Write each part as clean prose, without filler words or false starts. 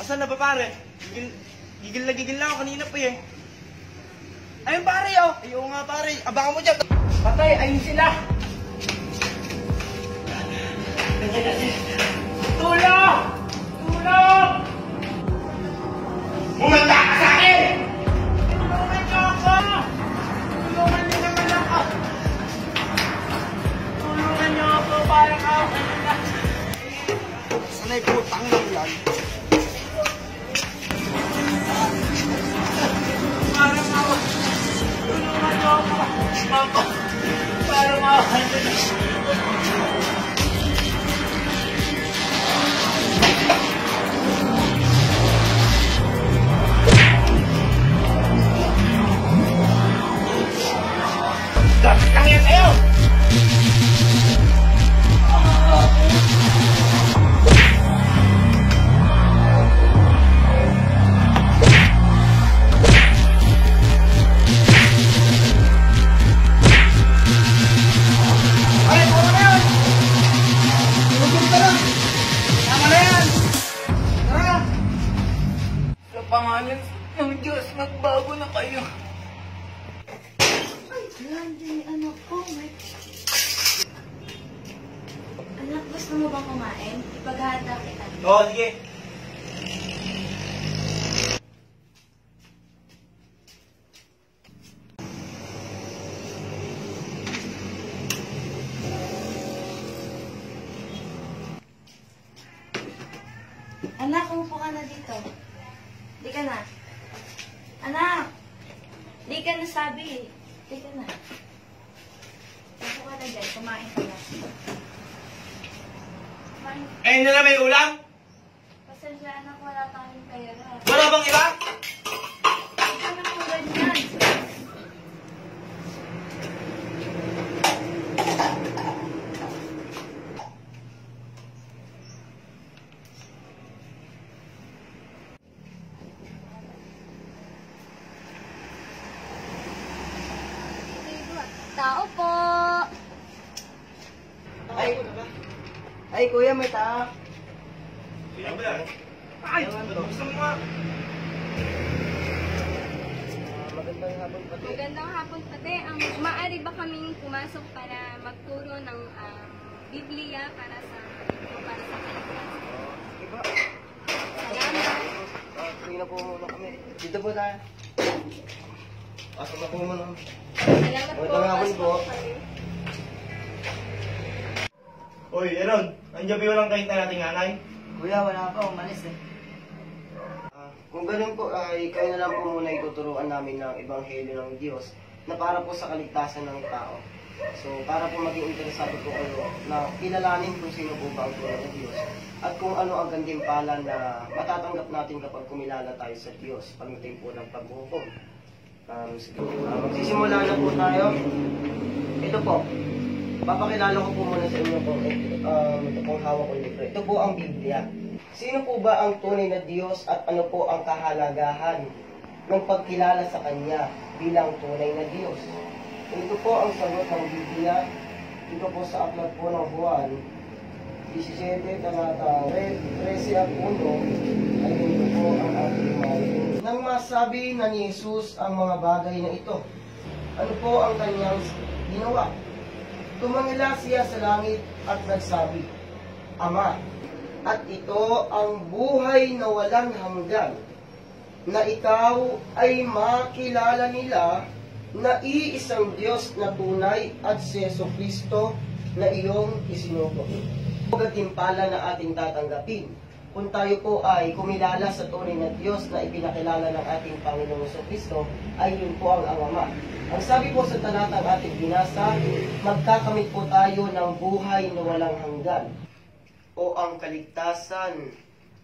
Asan na ba pare? Gigil na ako kanina pa eh. Ayun pare oh. Ayun nga pare. Abangan mo dyan. Patay, ayun sila. Tulong! Tulong! Bumanda ka sa akin! Tulungan niyo ako! Tulungan niyo naman ako! Tulungan niyo ako! Parang ako kanina. Sanay putang lang yan. Parang ako. Tulungan niyo ako. Mama. Parang ako kanina. Dapat lang yan kayo! Ay, tama na yan! Tulog ka na! Tama na yan! Tara! Sa pangalan ng Diyos, magbago na kayo. Landi, anak ko, Anak, gusto mo bang kumain? Ipaghahanda kita. Oo, sige. Anak, umupo ka na dito. Di ka na. Anak! Di ka na sabi. Di ka na. Umupo ka na dyan. Kumain ka na. Kumain. Ayun na may ulam? Pasensya, anak. Wala tayong pera. Wala bang iba? Di ka na po ganyan. Tao po! Ay, kuya, may tao. Kuya ba yan? Ay! Gusto mo nga? Magandang hapon pati. Magandang hapon pati. Maaari ba kaming pumasok para magturo ng Biblia para sa kaligtasan? Iba? Salamat. Sige na po muna kami. Dito po tayo. Pasok na po muna. Salamat po. Magandang hapon po. Uy, Aaron. Nandiyan ba yung lang kahit na nating nanay? Kuya, wala pa. Umalis eh. Kung ganun po, ay kayo na lang po muna ituturuan namin ng Ebanghelyo ng Diyos na para po sa kaligtasan ng tao. So, para po maging interesado po kayo na kilalanin kung sino po ba ang tunay na Diyos at kung ano ang gantimpala na matatanggap natin kapag kumilala tayo sa Diyos pagdating po ng paghuhukom. Magsisimula na po tayo. Ito po. Papakilala ko po muna sa inyo kung ito pong hawak ko libro. Ito po ang Biblia. Sino po ba ang tunay na Diyos at ano po ang kahalagahan ng pagkilala sa Kanya bilang tunay na Diyos? Ito po ang sagot ng Biblia. Ito po sa aklat po ng Juan 17, talata 13 at 1, ay ito po ang ating mahin. Nang masabi na ni Jesus ang mga bagay na ito, ano po ang kanyang ginawa? Tumangila siya sa langit at nagsabi, Ama, at ito ang buhay na walang hanggan, na ikaw ay makilala nila na iisang Diyos na tunay at si Jesucristo na iyong isinugo. Gantimpala na ating tatanggapin kung tayo po ay kumilala sa tunay na Diyos na ipinakilala ng ating Panginoong Jesucristo, ay yun po ang Ama. Ang sabi po sa talatang ating binasa, magkakamit po tayo ng buhay na walang hanggan o ang kaligtasan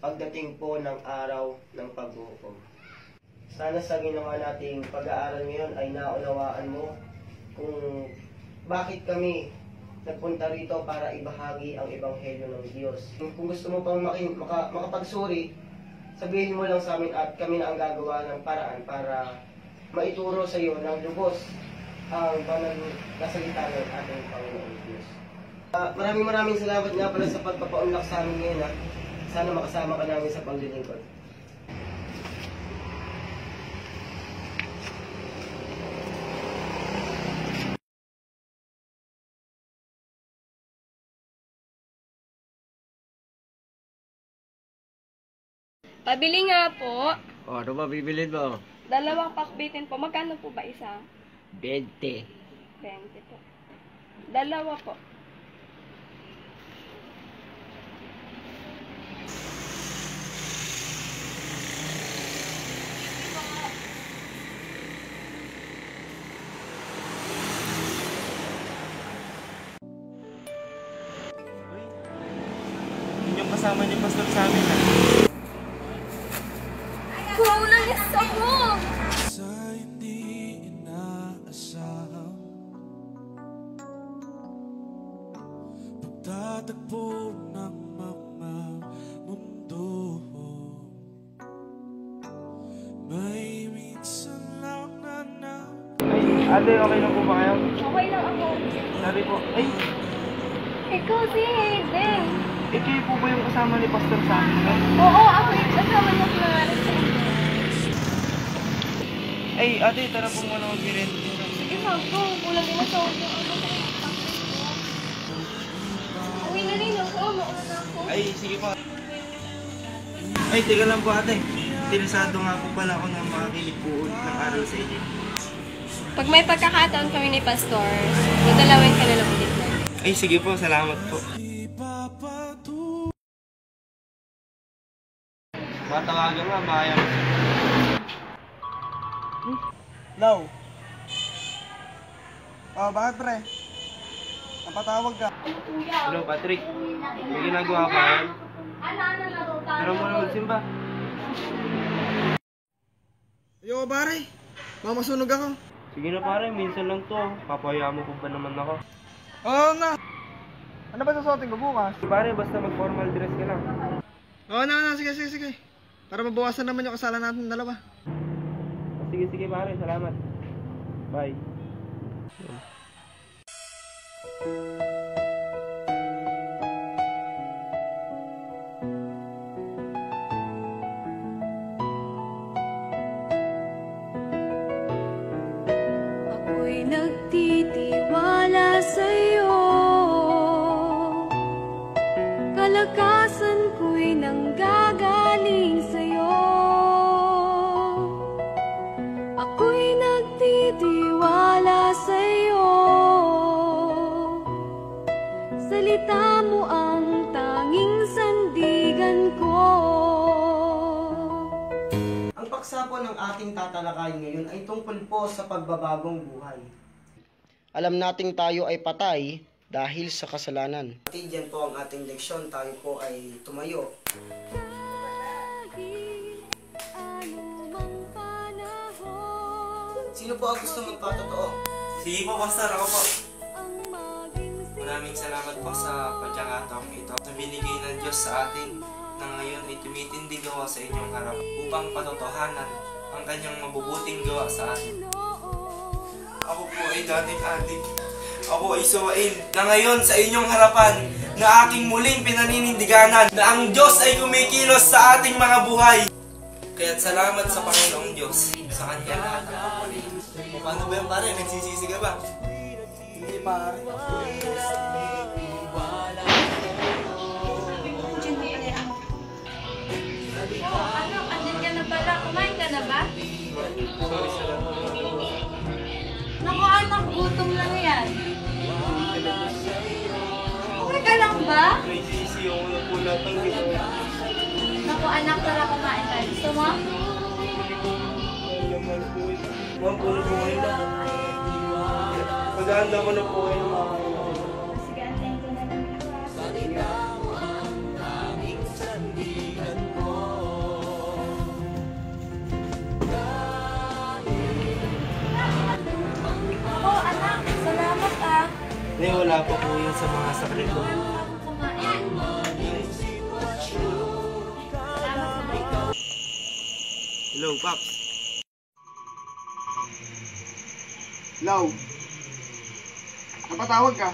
pagdating po ng araw ng paghuhukom. Sana sa ginawa nating pag-aaral ngayon ay naunawaan mo kung bakit kami nagpunta rito para ibahagi ang Ebanghelyo ng Diyos. Kung gusto mo pang makapagsuri, sabihin mo lang sa amin at kami na ang gagawa ng paraan para maituro sa iyo ng lubos ang banal na salita ng ating Panginoong Diyos. Maraming salamat nga pala sa pagpapaunlak sa amin ngayon. Sana makasama ka namin sa paglilingkod. Pabili nga po. O, ano ba bibilin mo? 2 pakbitin po. Magkano po ba isa? 20. 20 po. 2 po. Yun yung kasama ni Pastor sa amin. Kulang isa mo! Sa hindi inaasahang pagtatagpo ng mga mundo, may minsan lang na Ate, okay lang po ba kayo? Okay lang ako. Sabi po, ay, Ikaw si Hayden. kayo po ba yung kasama ni Pastor sa amin? No? Oo, ako yung kasama na nangaral sa inyo. Ay, ate, tara po muna mag-birin. Sige, Marco. Kulang din na sa audio. Uwi na rin ako. Mauna na ako. Ay, sige po. Ay, teka lang po ate. Interesado nga po pala ako na makakinig po ulit ng aral sa inyo. Pag may pagkakataon kami ni Pastor, nadalawin ka na lang ulit na. Ay, sige po, salamat po. Matawagan nga, bayang. Now. Oh, bakit pre? Napatawag ka. Hello, Patrick. May ginagawa ka yan? Tara mo na magsimba. Yo, pare. Mamasunog ako. Sige na pare, minsan lang to. Papaya mo pa ba naman ako? Oo na. Ano ba susuotin ko bukas? Pare, basta mag-formal dress ka lang. Oo na. Sige. Para mabawasan naman yung kasalanan natin dalawa. Sige pare, salamat. Bye. Ako'y nagtitiwala sa'yo, kalakasan ko'y nanggagaling sa'yo. Ako'y nagtitiwala sa'yo, salita mo ang tanging sandigan ko. Ang paksa po ng ating tatalakayin ngayon ay tungkol po sa pagbabagong buhay. Alam nating tayo ay patay dahil sa kasalanan. At dyan po ang ating leksyon, tayo po ay tumayo. Anumang panahon, Sino po ang gusto magpatotoo? Sige po, Pastor, ako po. ang maging Maraming salamat po sa pagkakataong ito na binigay ng Diyos sa atin na ngayon ay tumitindig gawa sa inyong harap upang patotohanan ang kanyang mabubuting gawa sa atin. Ako po ay dating adik. Ako ay suwain na ngayon sa inyong harapan na aking muling pinaninindiganan na ang Diyos ay kumikilos sa ating mga buhay. Kaya't salamat sa Panginoong Diyos sa kanya lahat ang papaliin. Paano ba yung pare? Nagsisisi ka ba? Hindi pare. Ano, andyan ka na pala. Kumain ka na ba? Sorry sa lahat. Naku anak, gutom lang yan. Okay ka lang ba? Nagsisisi ako na po lahat ng ginawa. Naku anak, tara kumain tayo. Gusto mo? Naman po ito. Ma'am, puno po kayo na. Maghahanda mo na po kayo ng mga Sige, antayin ko na lang. Oh anak, salamat ah. Hindi, wala pa po yun sa mga saklit ko. Kumain. Salamat na. Hello, Paps. Law. Napatawag ka.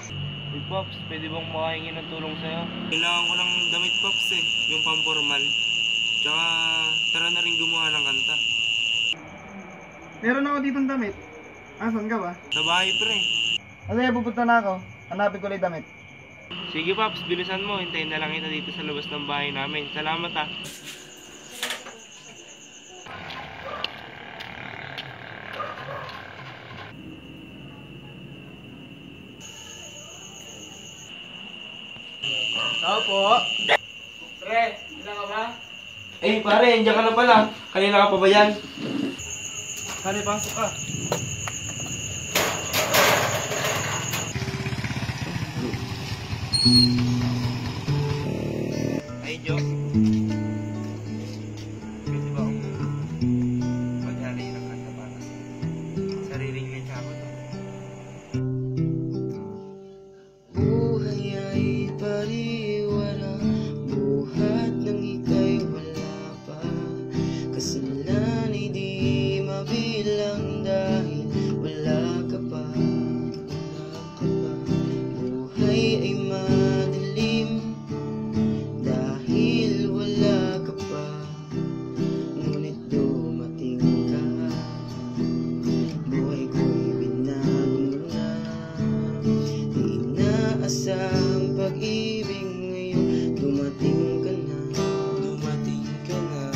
Hey, Paps, pwede bang makahingi ng tulong sa'yo? Kailangan ko ng damit, Paps eh. Yung pampormal. Tsaka, tara na rin gumawa ng kanta. Meron ako ditong damit. Asan ka ba? Sa bahay, pre. Kasi pupunta na ako. Hanapin ko lang yung damit. Sige, Paps, bilisan mo. Hintayin na lang kita dito sa labas ng bahay namin. Salamat, ah. Tao po. Pre, ilan ka ba? Eh, pare, nandiyan ka na pala. Kanina ka pa ba yan? Pare, pasok ka. Ay, Diyos. Pwede ba akong maghari ng kanta para sa sariling medya ko to? Buhay ay pariwara, buhat ng ika'y wala pa. Kasalanan ay di mabilang dahil wala ka pa. Buhay ay madilim dahil wala ka pa. Ngunit dumating ka, buhay ko'y binago na. Di inaasahang pag-ibig ngayon, dumating ka na. Dumating ka na.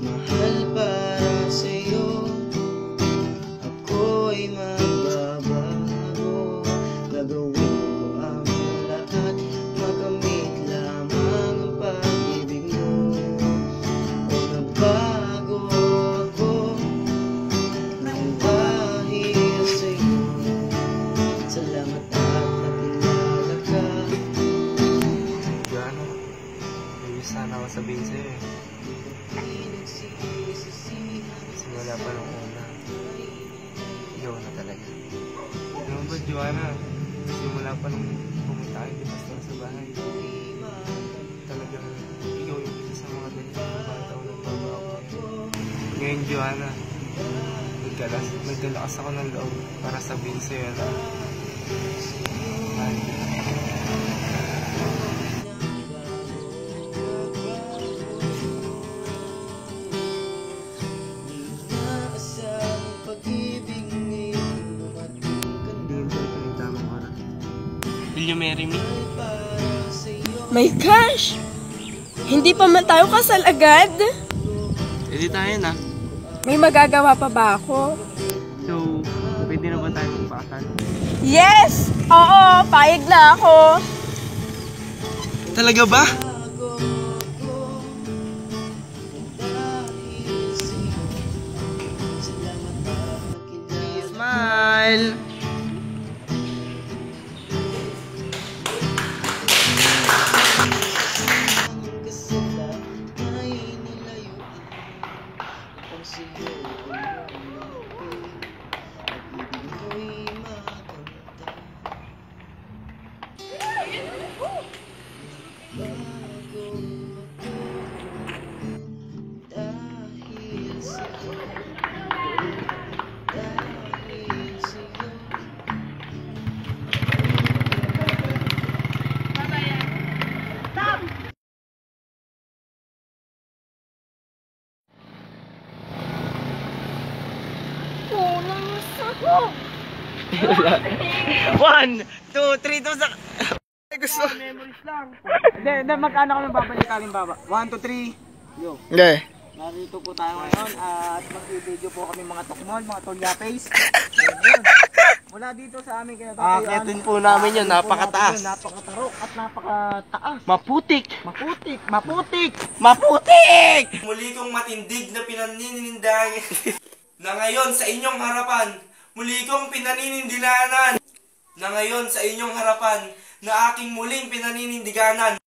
Mahal para sa'yo, ako'y magbabago. Gagawin ko ang lahat, makamit lamang ang pag-ibig mo. O nabago ako nang dahil sa'yo. Salamat at nakilala ka. Gano? May sana ako sabihin sa'yo eh. Simula pa nung una. Ikaw na talaga. Alam mo ba, Joanna? Simula pa nung pumunta kayo ni Pastor sa bahay. Talagang ikaw yung isa sa mga dahilan kung bakit ako nagbabago ngayon. Ngayon, Joanna, nagkalakas ako ng loob para sabihin sa'yo na mahal kita. Inaasahang pag-ibig ngayon, dumating ka na. Hindi ba ito yung tamang oras? Will you marry me? Para sa'yo, My gosh! Hindi pa man tayo kasal agad? Hindi tayo na. May magagawa pa ba ako? So, pwede na ba tayo magpakasal? Yes! Oo, payag na ako. Talaga ba? Smile! kasalanan ay nilayuan upang sa'yo ulupin. Pag-ibig mo'y makanta. Bago ako dahil sa'yo. Dahil sa'yo. One, two, three, two, sa... Ay, gusto. Memories lang. Hindi, magkano ko nang babalik kaling baba? 1, 2, 3. Yo. Okay. Narito po tayo ngayon at mag-video po kami mga tukmol, mga tulyapes. Ayun. Mula dito sa amin kinatatayo. Akitin po namin yun, napakataas. Napakatarok at napakataas. Maputik! Maputik! Maputik! Maputik! Muli kong matindig na pinaninindahan na ngayon sa inyong harapan, muli kong pinaninindiganan na ngayon sa inyong harapan na aking muling pinaninindiganan.